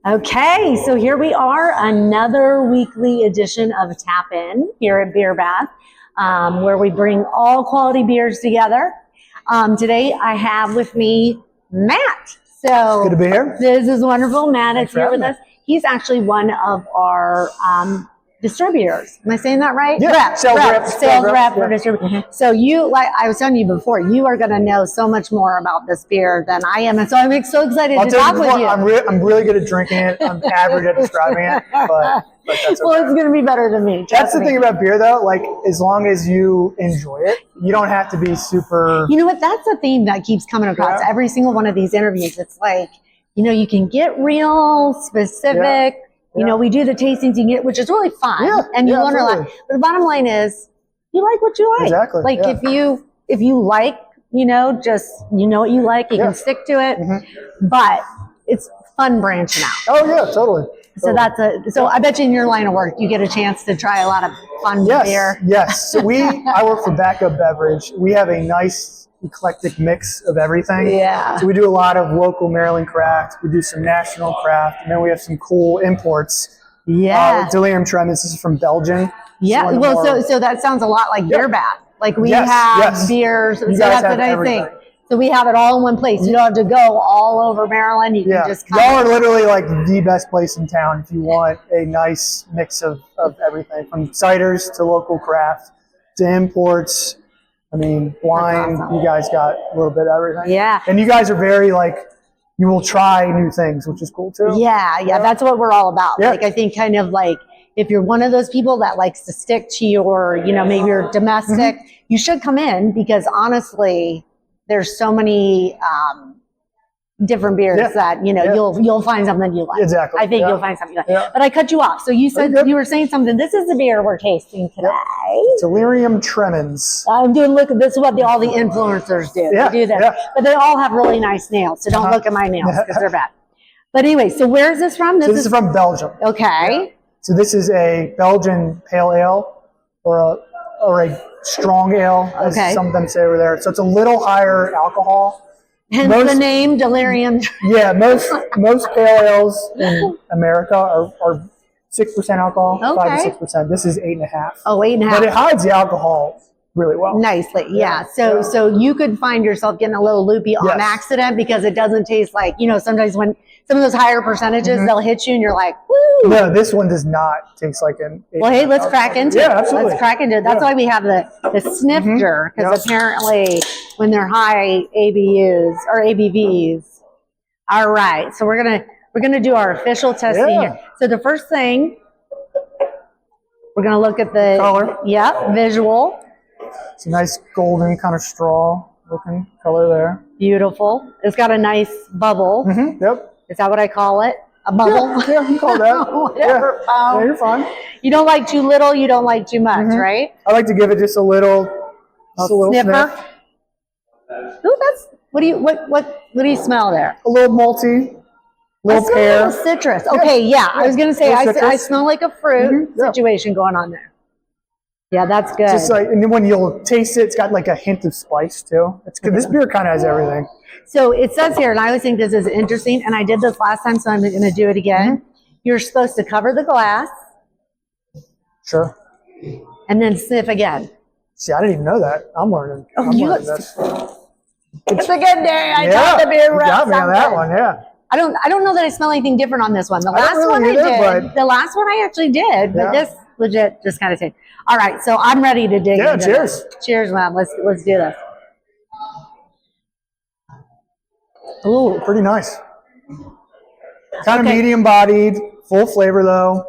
Okay, so here we are, another weekly edition of Tap In here at Beer Bath, where we bring all quality beers together. Today I have with me Matt. So good to be here. This is wonderful. Matt is here with me. us. He's actually one of our distributors. Am I saying that right? Yeah, sales rep for distributor. So you, like I was telling you before, you are going to know so much more about this beer than I am, and so I'm so excited to talk with you. I'm really good at drinking it. I'm average at describing it, but that's okay. Well, it's going to be better than me. That's the thing about beer, though. Like, as long as you enjoy it, you don't have to be super. You know what? That's a theme that keeps coming across every single one of these interviews. It's like, you can get real specific. Yeah. You know, we do the tastings, you get, which is really fun, and you learn a lot. But the bottom line is, you like what you like. Exactly. Like if you like, just what you like, you can stick to it. But it's fun branching out. Oh yeah, totally. So so I bet you in your line of work, you get a chance to try a lot of fun beer. Yes. So I work for Backup Beverage. We have a nice eclectic mix of everything. Yeah. So we do a lot of local Maryland craft. We do some national craft, and then we have some cool imports. Yeah. Delirium Tremens. This is from Belgium. Yeah. Well, so that sounds a lot like Beer Bath. Like we have beers. So that's the nice thing. So we have it all in one place. You don't have to go all over Maryland. You can just come. Y'all are literally like the best place in town if you want a nice mix of everything, from ciders to local craft to imports. I mean, wine, awesome. You guys got a little bit of everything. Yeah. And you guys are very, you will try new things, which is cool too. Yeah, that's what we're all about. Yeah. Like, I think kind of like, if you're one of those people that likes to stick to your, maybe you're domestic, you should come in, because honestly, there's so many different beers that, you'll find something you like. Exactly. I think you'll find something you like. Yeah. But I cut you off. So you said you were saying something. This is the beer we're tasting today. Delirium Tremens. I'm doing, this is what all the influencers do. Yeah. They do this. Yeah. But they all have really nice nails. So don't look at my nails because they're bad. But anyway, so where is this from? This is from Belgium. Okay. Yeah. So this is a Belgian pale ale or a strong ale, as some of them say over there. So it's a little higher alcohol. Hence the name Delirium. Yeah, most pale ales in America are 6% alcohol, 5 to 6%. This is 8.5. Oh, 8.5. But it hides the alcohol really well. Nicely, yeah. So you could find yourself getting a little loopy on accident, because it doesn't taste like, sometimes when some of those higher percentages, they'll hit you and you're like, woo. No, this one does not taste like an. Well, hey, let's crack into it. Yeah, absolutely. Let's crack into it. That's why we have the snifter, because apparently when they're high ABUs or ABVs. All right, so we're gonna do our official testing here. So the first thing, we're gonna look at the color. Yeah, visual. It's a nice golden kind of straw looking color there. Beautiful. It's got a nice bubble. Yep. Is that what I call it? A bubble? Yeah, you call that. Whatever. Yeah, you're fine. You don't like too little, you don't like too much, right? I like to give it just a little sniffer. Sniff. Ooh, what do you smell there? A little malty, little pear. A little citrus. Okay, yeah. I was gonna say I smell like a fruit situation going on there. Yeah, that's good. Just and then when you'll taste it, it's got like a hint of spice too. It's good. This beer kind of has everything. So it says here, and I always think this is interesting, and I did this last time, so I'm going to do it again. You're supposed to cover the glass. Sure. And then sniff again. See, I didn't even know that. I'm learning. I'm learning this. It's a good day. I taught the beer rep. Got me on that one, yeah. I don't know that I smell anything different on this one. The last one I did. The last one I actually did, but this legit just kind of tastes. All right, so I'm ready to dig into cheers. This. Cheers, man. Let's do this. Ooh, pretty nice. Kind of medium-bodied, full flavor though.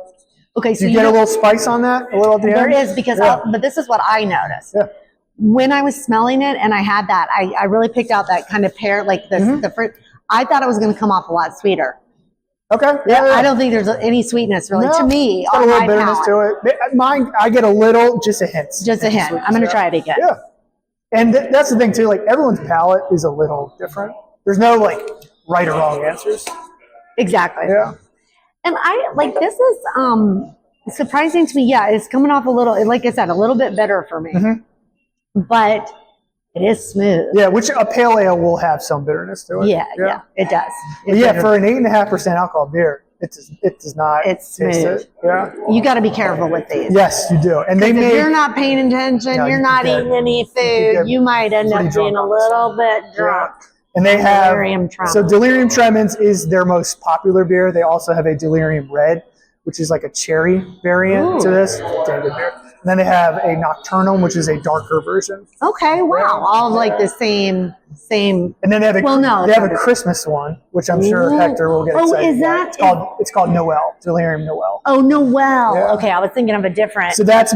Okay, so you get a little spice on that, a little at the end. There is, because but this is what I noticed. Yeah. When I was smelling it and I had that, I really picked out that kind of pear, like the fruit. I thought it was going to come off a lot sweeter. Okay. Yeah. I don't think there's any sweetness really to me. Got a little bitterness to it. Mine, I get a little, just a hint. Just a hint. I'm going to try it again. Yeah. And that's the thing too. Like, everyone's palate is a little different. There's no right or wrong answers. Exactly. Yeah. And I this is surprising to me. Yeah, it's coming off a little, like I said, a little bit bitter for me. But It is smooth. Yeah, which a pale ale will have some bitterness to it. Yeah, it does. But yeah, for an 8.5% alcohol beer, it does not. It's smooth. Taste it. Yeah. You got to be careful with these. Yes, you do. And they if you're not paying attention, you're not eating any food, you might end up being a little bit drunk. Yeah. And they have Delirium Tremens. So Delirium Tremens is their most popular beer. They also have a Delirium Red, which is like a cherry variant to this. Damn good beer. And then they have a Nocturnal, which is a darker version. Okay, wow. All like the same. And then they have a Christmas one, which I'm sure Hector will get excited. Oh, is that? It's called Noel, Delirium Noel. Oh, Noel. Yeah. Okay, I was thinking of a different. So there's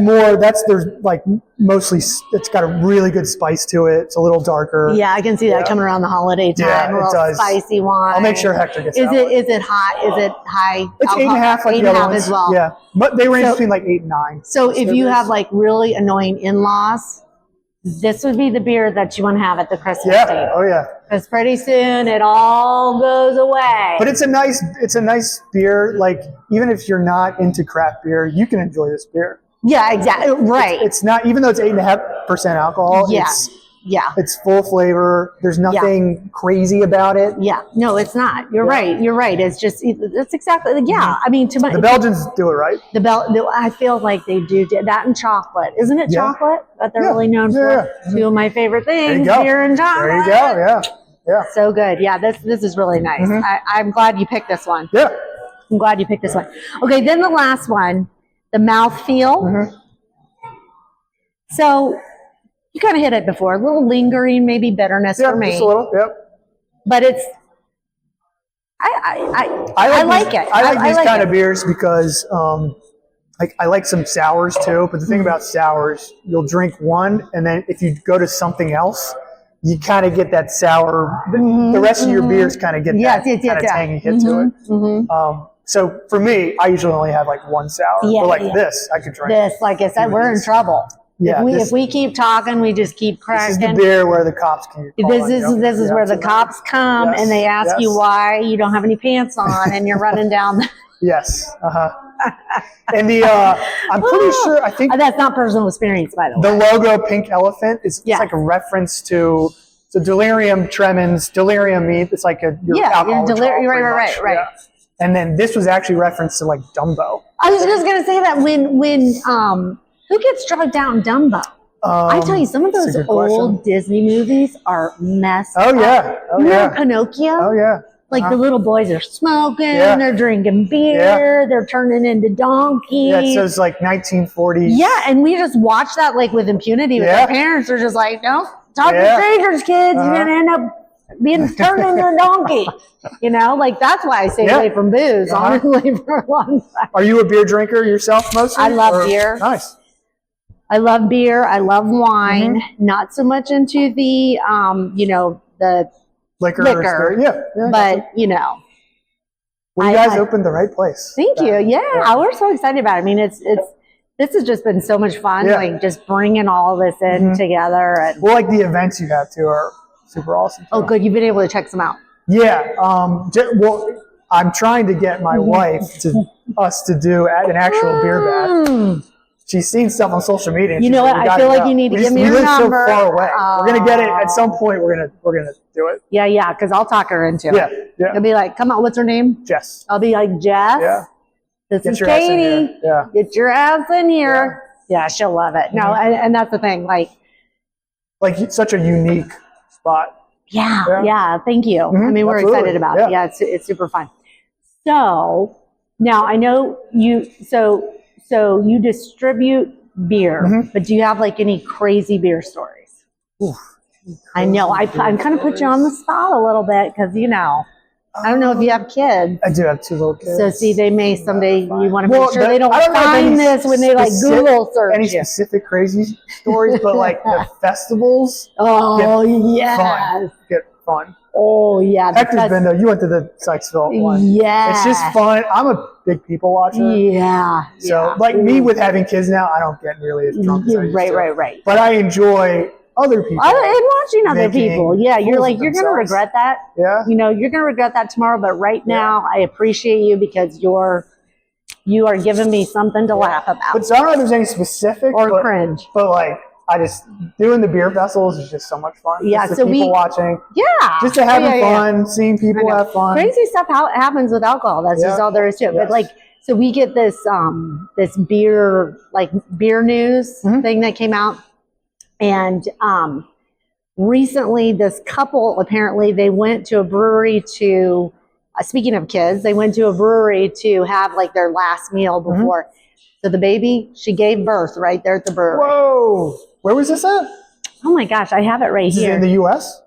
like mostly, it's got a really good spice to it. It's a little darker. Yeah, I can see that coming around the holiday time. Yeah, a little spicy one. I'll make sure Hector gets Is it high? Is it high? It's 8.5 like the other ones. As well. Yeah, but they range between like 8 and 9. So if you have like really annoying in-laws, this would be the beer that you want to have at the Christmas table. Oh yeah. Because pretty soon it all goes away. But it's a nice beer. Like even if you're not into craft beer, you can enjoy this beer. Yeah, exactly. Right. It's not, even though it's 8.5% alcohol. Yeah. It's full flavor. There's nothing crazy about it. Yeah. No, it's not. You're right. You're right. It's just, it's exactly, I mean, the Belgians do it right. I feel like they do that and chocolate. Isn't it chocolate that they're really known for? Two of my favorite things, beer and chocolate. There you go. Yeah. So good. Yeah, this is really nice. I'm glad you picked this one. Yeah. I'm glad you picked this one. Okay, then the last one, the mouthfeel. So you kind of hit it before. A little lingering, maybe bitterness for me. Just a little. Yep. But it's, I like it. I like these kind of beers because I like some sours too. But the thing about sours, you'll drink one, and then if you go to something else, you kind of get that sour. The rest of your beers kind of get that kind of tangy hit to it. So for me, I usually only have like one sour. But this, I could drink. This, like I said, we're in trouble. Yeah, if we keep talking, we just keep cracking. This is the beer where the cops can. This is where the cops come and they ask you why you don't have any pants on and you're running down. Yes. And I'm pretty sure, I think that's not personal experience, by the way. The logo pink elephant is like a reference to Delirium Tremens, Delirium meat. It's like your alcohol withdrawal. Right. Yeah. And then this was actually referenced to like Dumbo. I was just gonna say that when who gets drugged out in Dumbo? I tell you, some of those old Disney movies are messed up. Remember Pinocchio? Oh yeah. Like the little boys are smoking, they're drinking beer, they're turning into donkeys. Yeah, it says like 1940s. Yeah, and we just watch that like with impunity. With our parents are just like, no, talk to strangers, kids. You're gonna end up being turned into a donkey. You know, like that's why I stay away from booze, honestly, for a long time. Are you a beer drinker yourself mostly? I love beer. Nice. I love beer. I love wine. Not so much into the, the liquor. Yeah. But, you know. Well, you guys opened the right place. Thank you. Yeah. We're so excited about it. I mean, this has just been so much fun, like just bringing all this in together. And well, like the events you have too are super awesome. Oh, good. You've been able to check some out. Yeah. Well, I'm trying to get my wife to do an actual beer bath. She's seen stuff on social media. And you know what? I feel like you need to give me your number. We live so far away. We're gonna get it at some point. We're gonna do it. Yeah. Because I'll talk her into it. Yeah. I'll be like, "Come on, what's her name?" Jess. I'll be like, "Jess, this is Katie. Get your ass in here." Yeah, she'll love it. No, and that's the thing. Like such a unique spot. Yeah. Thank you. I mean, we're excited about it. Yeah, it's super fun. So now I know you. So you distribute beer, but do you have like any crazy beer stories? I know I'm kind of put you on the spot a little bit because I don't know if you have kids. I do have 2 little kids. So see, they may someday you want to make sure they don't find this when they like Google search. Any specific crazy stories, but like the festivals. Get fun. Oh yeah, Hector's been there. You went to the Sykesville one. Yeah, it's just fun. I'm a big people watcher. Yeah. So like me with having kids now, I don't get nearly as drunk as I used to. Right. But I enjoy other people. And watching other people. Yeah, you're gonna regret that. Yeah. You're gonna regret that tomorrow. But right now, I appreciate you because you are giving me something to laugh about. But so I don't know if there's any specific or cringe. But like I just doing the beer vessels is just so much fun. Yeah, just so the people watching. Yeah, just to having fun, seeing people have fun. Crazy stuff happens with alcohol. That's just all there is to it. But like, so we get this this beer news thing that came out, and recently this couple apparently they went to a brewery to. Speaking of kids, they went to a brewery to have like their last meal before. So the baby, she gave birth right there at the brewery. Whoa! Where was this at? Oh my gosh, I have it right here. Is it in the U.S.?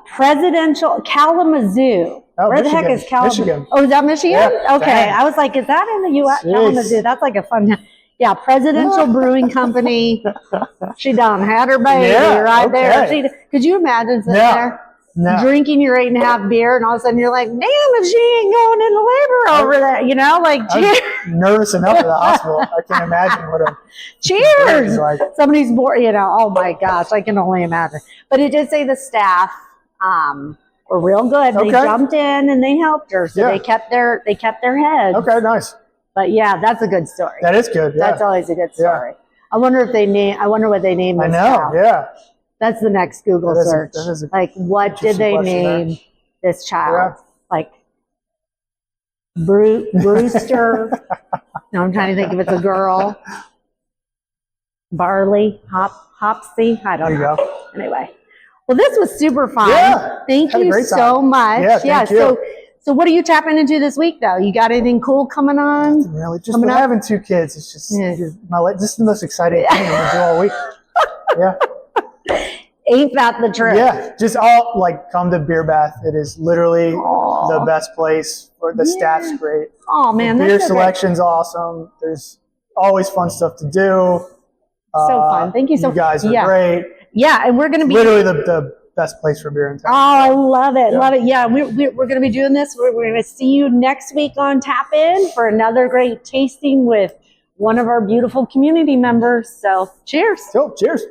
Presidential Kalamazoo. Oh, where Michigan. the heck is Kalamazoo? Michigan. Oh, is that Michigan? Yeah, okay, dang. I was like, is that in the U.S.? Jeez. Kalamazoo. That's like a fun. Yeah, Presidential Brewing Company. She done had her baby right there. Could you imagine sitting there? No. Drinking your 8.5 beer, and all of a sudden you're like, damn, if she ain't going into labor over that, you know, like, cheers. Nervous enough at the hospital. I can't imagine what a cheers. Like. Somebody's born, you know, oh my gosh, I can only imagine. But it did say the staff were real good. They jumped in and they helped her, so they kept their heads. Okay, nice. But yeah, that's a good story. That is good. Yeah. That's always a good story. I wonder if I wonder what they named this. I know. child. Yeah. That's the next Google search. Like, what did they name this child? Like, Brewster. No, I'm trying to think if it's a girl. Barley, Hopsy. I don't know. Go. Anyway, well, this was super fun. Yeah. Thank you so much. Yeah. Thank you. So what are you tapping into this week, though? You got anything cool coming on? Nothing really, just having 2 kids. It's just just the most exciting thing I'm gonna do all week. Yeah. Ain't that the truth? Yeah, just all like come to Beer Bath. It is literally the best place. The staff's great. Oh man, the beer selection's awesome. There's always fun stuff to do. So fun. Thank you so much. You guys are great. Yeah, and we're going to be literally the best place for beer in town. Oh, I love it. Love it. Yeah, we're going to be doing this. We're going to see you next week on Tap In for another great tasting with one of our beautiful community members. So cheers. Cool. Cheers.